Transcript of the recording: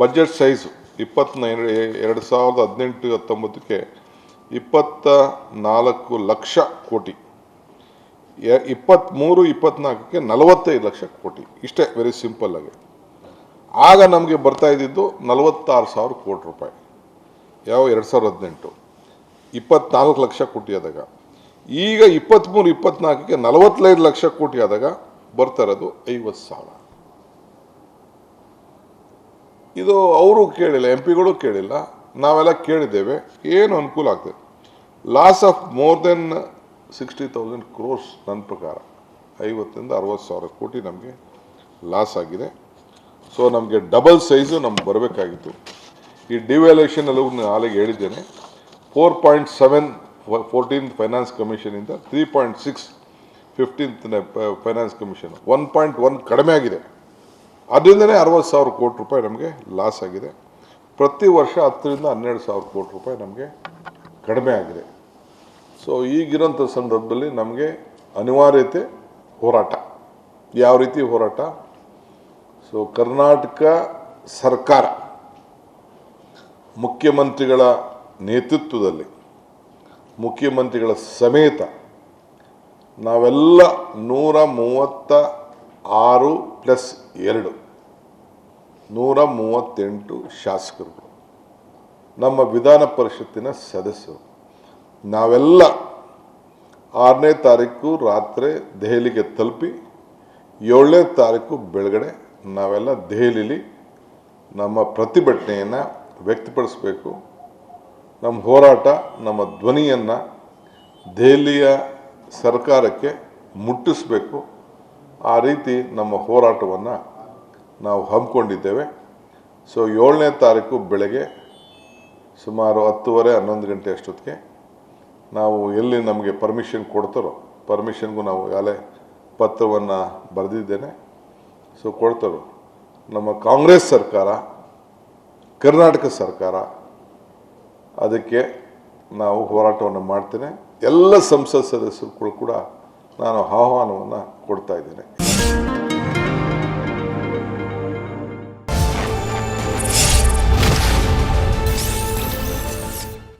Budget size 2018-19 24 lakh ಕೋಟಿ, 23-24 45 ಲಕ್ಷ ಕೋಟಿ. ಇಷ್ಟೇ, ವೆರಿ ಸಿಂಪಲ್ ಆಗಿ. ಆಗ ನಮಗೆ ಬರ್ತಾ ಇದ್ದಿದ್ದು 46,000 ಕೋಟಿ ರೂಪಾಯಿ. ಯಾವ 2018 24 ಲಕ್ಷ ಕೋಟಿ ಆದಾಗ, ಈಗ 23-24 45 ಲಕ್ಷ ಕೋಟಿ ಆದಾಗ ಬರ್ತಾ ಇರೋದು 50,000. ಇದು ಅವರು ಕೇಳಿಲ್ಲ, ಎಂ ಪಿಗಳು ಕೇಳಿಲ್ಲ, ನಾವೆಲ್ಲ ಕೇಳಿದ್ದೇವೆ. ಏನು ಅನುಕೂಲ ಆಗ್ತದೆ? Loss of more than 60,000 crores ನನ್ನ ಪ್ರಕಾರ 50,000 to 60,000 ಕೋಟಿ ನಮಗೆ ಲಾಸ್ ಆಗಿದೆ. ಸೊ ನಮಗೆ ಡಬಲ್ ಸೈಜು ನಮ್ಗೆ ಬರಬೇಕಾಗಿತ್ತು. ಈ ಡಿವ್ಯಾಲ್ಯೂಷನ್ ನಾನು ಆಲೆಗೆ ಹೇಳಿದ್ದೇನೆ. 4.7 14th finance ಕಮಿಷನಿಂದ 3.6 15th finance commission 1.1 ಕಡಿಮೆ ಆಗಿದೆ. ಅದರಿಂದನೇ 60,000 ಕೋಟಿ ರೂಪಾಯಿ ನಮಗೆ ಲಾಸ್ ಆಗಿದೆ. ಪ್ರತಿ ವರ್ಷ 10,000 to 12,000 ಕೋಟಿ ರೂಪಾಯಿ ನಮಗೆ ಕಡಿಮೆ ಆಗಿದೆ. ಸೊ ಈಗಿರೋಂಥ ಸಂದರ್ಭದಲ್ಲಿ ನಮಗೆ ಅನಿವಾರ್ಯತೆ ಹೋರಾಟ. ಯಾವ ರೀತಿ ಹೋರಾಟ? ಸೊ ಕರ್ನಾಟಕ ಸರ್ಕಾರ ಮುಖ್ಯಮಂತ್ರಿಗಳ ನೇತೃತ್ವದಲ್ಲಿ, ಮುಖ್ಯಮಂತ್ರಿಗಳ ಸಮೇತ ನಾವೆಲ್ಲ 136+2 138 ಶಾಸಕರುಗಳು, ನಮ್ಮ ವಿಧಾನ ಪರಿಷತ್ತಿನ ಸದಸ್ಯರು, ನಾವೆಲ್ಲ 6ನೇ ತಾರೀಕು ರಾತ್ರಿ ದೆಹಲಿಗೆ ತಲುಪಿ 7ನೇ ತಾರೀಕು ಬೆಳಗಡೆ ನಾವೆಲ್ಲ ದೆಹಲಿಲಿ ನಮ್ಮ ಪ್ರತಿಭಟನೆಯನ್ನು ವ್ಯಕ್ತಪಡಿಸಬೇಕು. ನಮ್ಮ ಹೋರಾಟ, ನಮ್ಮ ಧ್ವನಿಯನ್ನು ದೆಹಲಿಯ ಸರ್ಕಾರಕ್ಕೆ ಮುಟ್ಟಿಸಬೇಕು. ಆ ರೀತಿ ನಮ್ಮ ಹೋರಾಟವನ್ನು ನಾವು ಹಮ್ಮಿಕೊಂಡಿದ್ದೇವೆ. ಸೊ 7ನೇ ತಾರೀಕು ಬೆಳಗ್ಗೆ ಸುಮಾರು 10:30-11 ಗಂಟೆ ಅಷ್ಟೊತ್ತಿಗೆ ನಾವು ಎಲ್ಲಿ ನಮಗೆ ಪರ್ಮಿಷನ್ ಕೊಡ್ತಾರೋ, ಪರ್ಮಿಷನ್ಗೂ ನಾವು ಈಗಾಗಲೇ ಪತ್ರವನ್ನು ಬರೆದಿದ್ದೇನೆ. ಸೊ ಕೊಡ್ತಾರೋ, ನಮ್ಮ ಕಾಂಗ್ರೆಸ್ ಸರ್ಕಾರ, ಕರ್ನಾಟಕ ಸರ್ಕಾರ, ಅದಕ್ಕೆ ನಾವು ಹೋರಾಟವನ್ನು ಮಾಡ್ತೇನೆ. ಎಲ್ಲ ಸಂಸತ್ ಸದಸ್ಯರುಗಳು ಕೂಡ ನಾನು ಆಹ್ವಾನವನ್ನು ಕೊಡ್ತಾ ಇದ್ದೇನೆ.